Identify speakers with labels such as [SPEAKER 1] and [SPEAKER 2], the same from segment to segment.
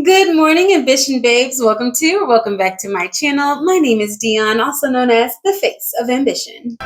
[SPEAKER 1] Good morning, Ambition Babes. Welcome back to my channel. My name is Dion, also known as the Face of Ambition.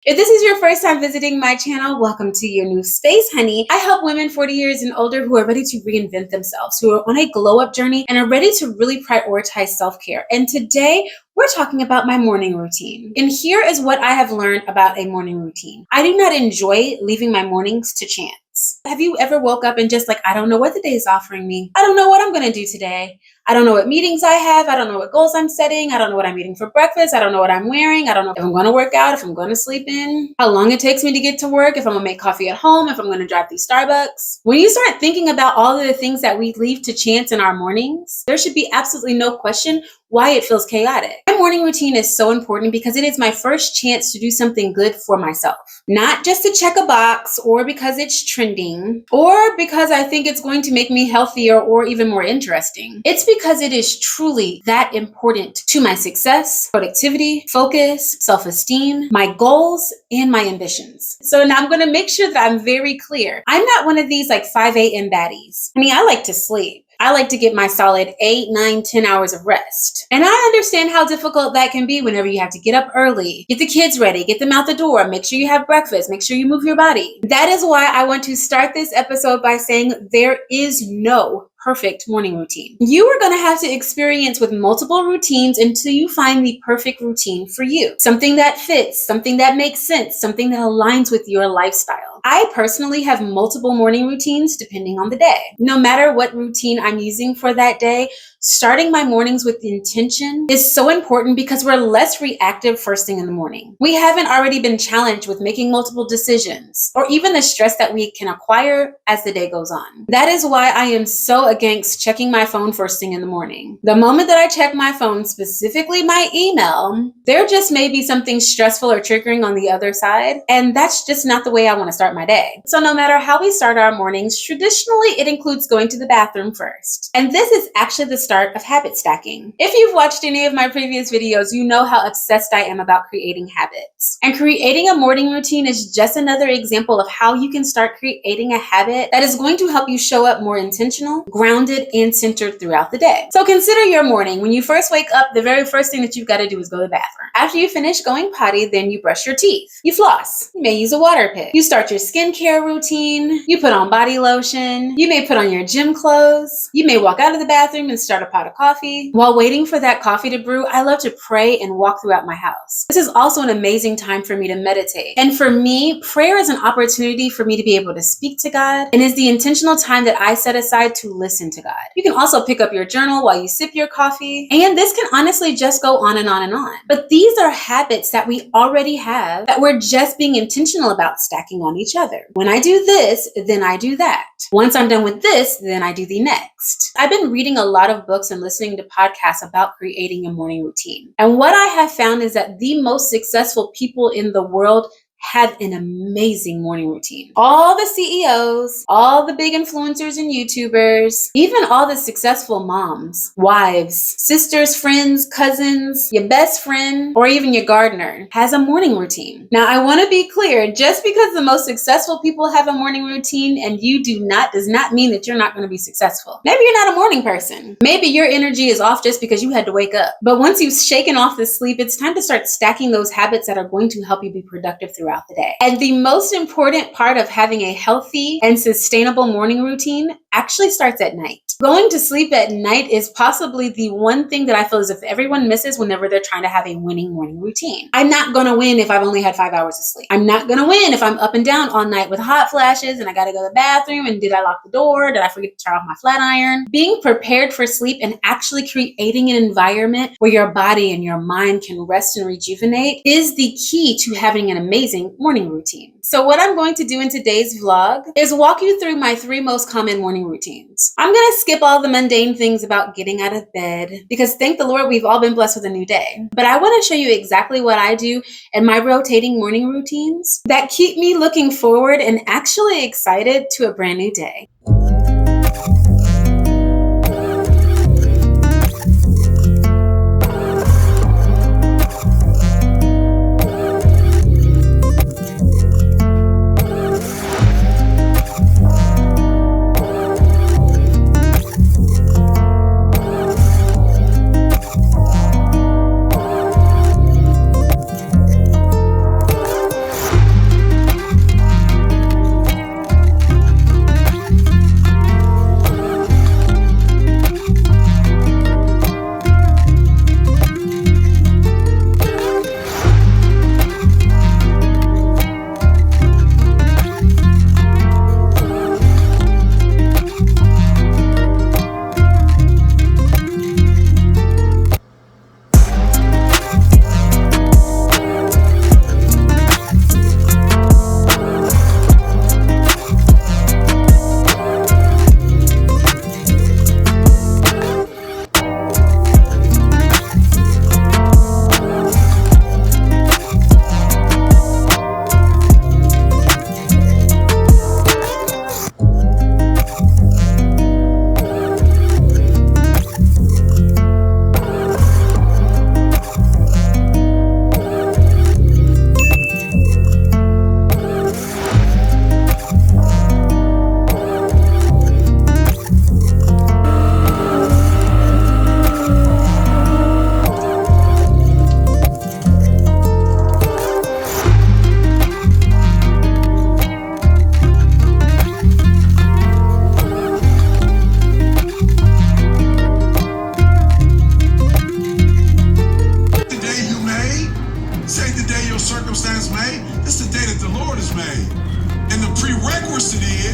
[SPEAKER 1] If this is your first time visiting my channel, welcome to your new space, honey. I help women 40 years and older who are ready to reinvent themselves, who are on a glow-up journey and are ready to really prioritize self-care. And today, we're talking about my morning routine. And here is what I have learned about a morning routine. I do not enjoy leaving my mornings to chance. Have you ever woke up and just I don't know what the day is offering me. I don't know what I'm going to do today. I don't know what meetings I have. I don't know what goals I'm setting. I don't know what I'm eating for breakfast. I don't know what I'm wearing. I don't know if I'm going to work out, if I'm going to sleep in, how long it takes me to get to work, if I'm going to make coffee at home, if I'm going to drive through Starbucks. When you start thinking about all of the things that we leave to chance in our mornings, there should be absolutely no question why it feels chaotic. My morning routine is so important because it is my first chance to do something good for myself. Not just to check a box or because it's trending or because I think it's going to make me healthier or even more interesting. It's because it is truly that important to my success, productivity, focus, self-esteem, my goals, and my ambitions. So now I'm going to make sure that I'm very clear. I'm not one of these 5 a.m. baddies. I like to sleep. I like to get my solid 8, 9, 10 hours of rest. And I understand how difficult that can be whenever you have to get up early, get the kids ready, get them out the door, make sure you have breakfast, make sure you move your body. That is why I want to start this episode by saying there is no perfect morning routine. You are going to have to experience with multiple routines until you find the perfect routine for you. Something that fits, something that makes sense, something that aligns with your lifestyle. I personally have multiple morning routines depending on the day. No matter what routine I'm using for that day, starting my mornings with intention is so important because we're less reactive first thing in the morning. We haven't already been challenged with making multiple decisions or even the stress that we can acquire as the day goes on. That is why I am so against checking my phone first thing in the morning. The moment that I check my phone, specifically my email, there just may be something stressful or triggering on the other side, and that's just not the way I want to start my day. So no matter how we start our mornings, traditionally it includes going to the bathroom first. And this is actually the start of habit stacking. If you've watched any of my previous videos, you know how obsessed I am about creating habits. And creating a morning routine is just another example of how you can start creating a habit that is going to help you show up more intentional, grounded, and centered throughout the day. So consider your morning. When you first wake up, the very first thing that you've got to do is go to the bathroom. After you finish going potty, then you brush your teeth. You floss. You may use a water pick. You start your skincare routine. You put on body lotion. You may put on your gym clothes. You may walk out of the bathroom and start a pot of coffee. While waiting for that coffee to brew, I love to pray and walk throughout my house. This is also an amazing time for me to meditate. And for me, prayer is an opportunity for me to be able to speak to God and is the intentional time that I set aside to listen to God. You can also pick up your journal while you sip your coffee. And this can honestly just go on and on and on. But these are habits that we already have that we're just being intentional about stacking on each other. When I do this, then I do that. Once I'm done with this, then I do the next. I've been reading a lot of books and listening to podcasts about creating a morning routine. And what I have found is that the most successful people in the world have an amazing morning routine. All the CEOs, all the big influencers and YouTubers, even all the successful moms, wives, sisters, friends, cousins, your best friend, or even your gardener has a morning routine. Now, I want to be clear, just because the most successful people have a morning routine and you do not, does not mean that you're not going to be successful. Maybe you're not a morning person. Maybe your energy is off just because you had to wake up. But once you've shaken off the sleep, it's time to start stacking those habits that are going to help you be productive throughout the day. And the most important part of having a healthy and sustainable morning routine actually starts at night. Going to sleep at night is possibly the one thing that I feel as if everyone misses whenever they're trying to have a winning morning routine. I'm not going to win if I've only had 5 hours of sleep. I'm not going to win if I'm up and down all night with hot flashes and I got to go to the bathroom and did I lock the door? Did I forget to turn off my flat iron? Being prepared for sleep and actually creating an environment where your body and your mind can rest and rejuvenate is the key to having an amazing morning routine. So what I'm going to do in today's vlog is walk you through my 3 most common morning routines. I'm going to skip all the mundane things about getting out of bed because thank the Lord we've all been blessed with a new day. But I want to show you exactly what I do in my rotating morning routines that keep me looking forward and actually excited to a brand new day.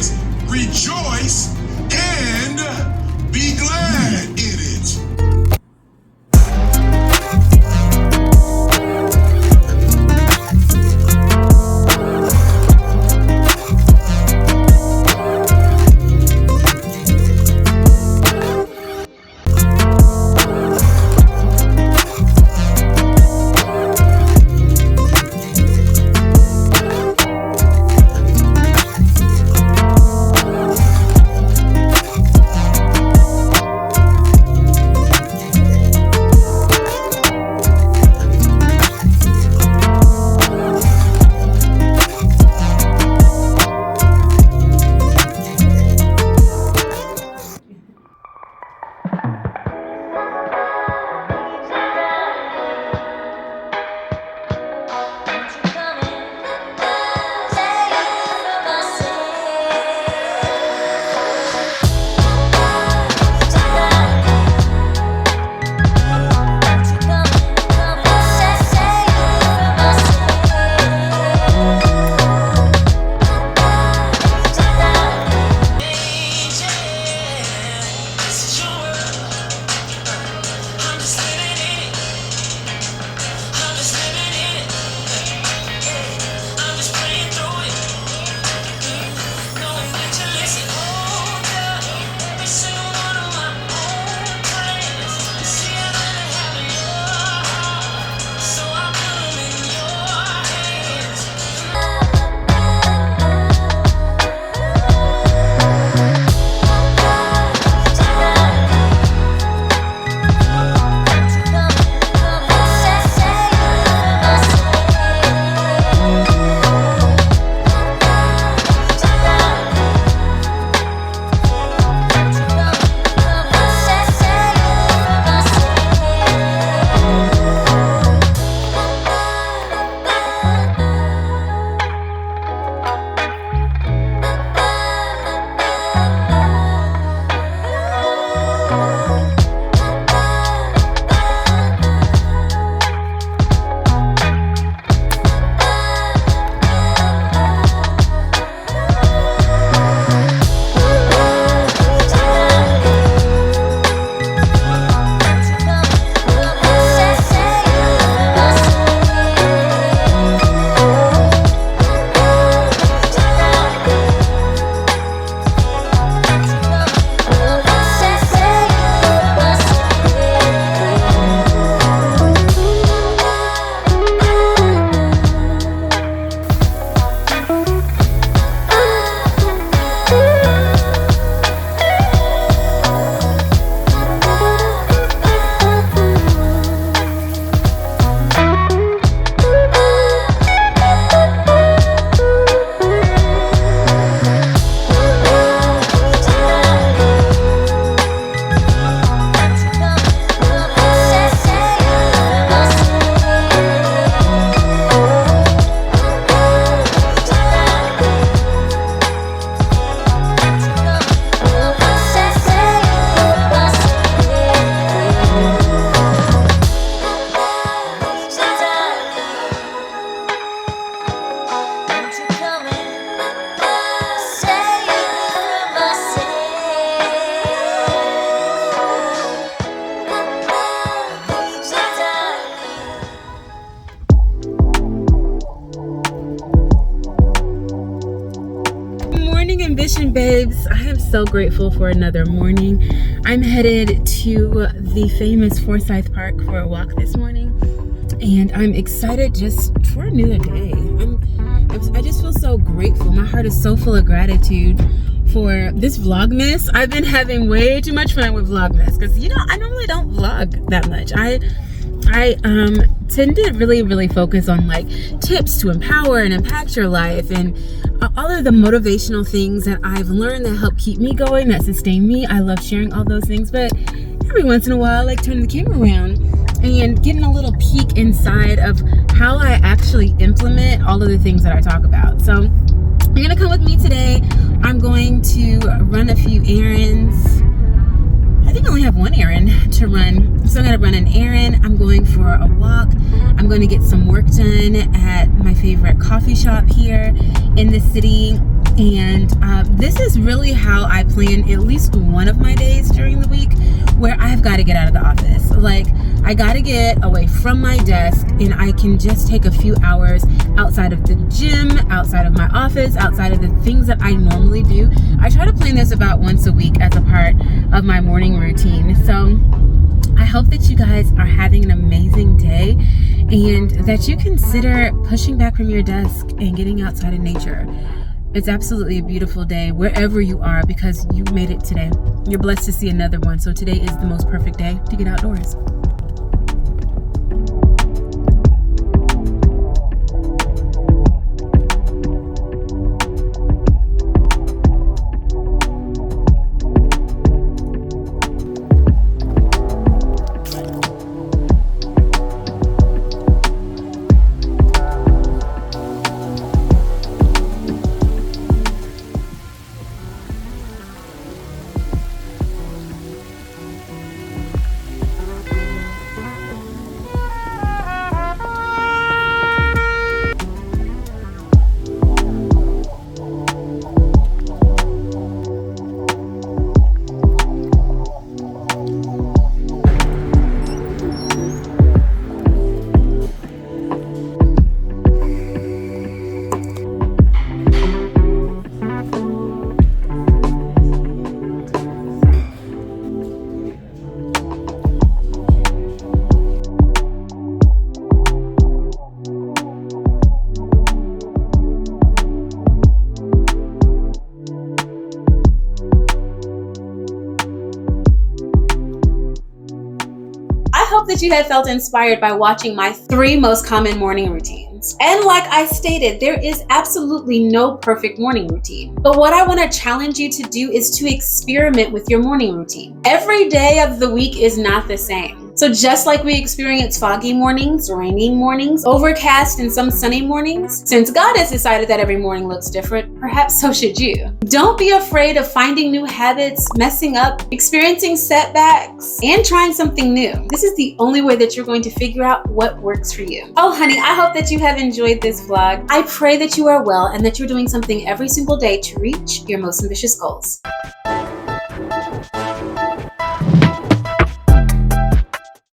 [SPEAKER 2] says, rejoice and be glad in it.
[SPEAKER 1] Ambition babes, I am so grateful for another morning. I'm headed to the famous Forsyth Park for a walk this morning, and I'm excited just for another day. I just feel so grateful. My heart is so full of gratitude for this Vlogmas. I've been having way too much fun with Vlogmas because, you know, I normally don't vlog that much. I tend to really focus on like tips to empower and impact your life and all of the motivational things that I've learned that help keep me going, that sustain me. I love sharing all those things, but every once in a while I like turning the camera around and getting a little peek inside of how I actually implement all of the things that I talk about. So you're gonna come with me today. I'm going to run a few errands. I think I only have one errand to run. So I'm gonna run an errand. I'm going for a walk. I'm going to get some work done at my favorite coffee shop here in the city. And this is really how I plan at least one of my days during the week, where I've got to get out of the office. Like, I got to get away from my desk, and I can just take a few hours outside of the gym, outside of my office, outside of the things that I normally do. I try to plan this about once a week as a part of my morning routine. So I hope that you guys are having an amazing day, and that you consider pushing back from your desk and getting outside in nature. It's absolutely a beautiful day wherever you are, because you made it today. You're blessed to see another one. So today is the most perfect day to get outdoors. I hope that you have felt inspired by watching my 3 most common morning routines. And like I stated, there is absolutely no perfect morning routine. But what I want to challenge you to do is to experiment with your morning routine. Every day of the week is not the same. So just like we experience foggy mornings, rainy mornings, overcast and some sunny mornings, since God has decided that every morning looks different, perhaps so should you. Don't be afraid of finding new habits, messing up, experiencing setbacks, and trying something new. This is the only way that you're going to figure out what works for you. Oh honey, I hope that you have enjoyed this vlog. I pray that you are well and that you're doing something every single day to reach your most ambitious goals.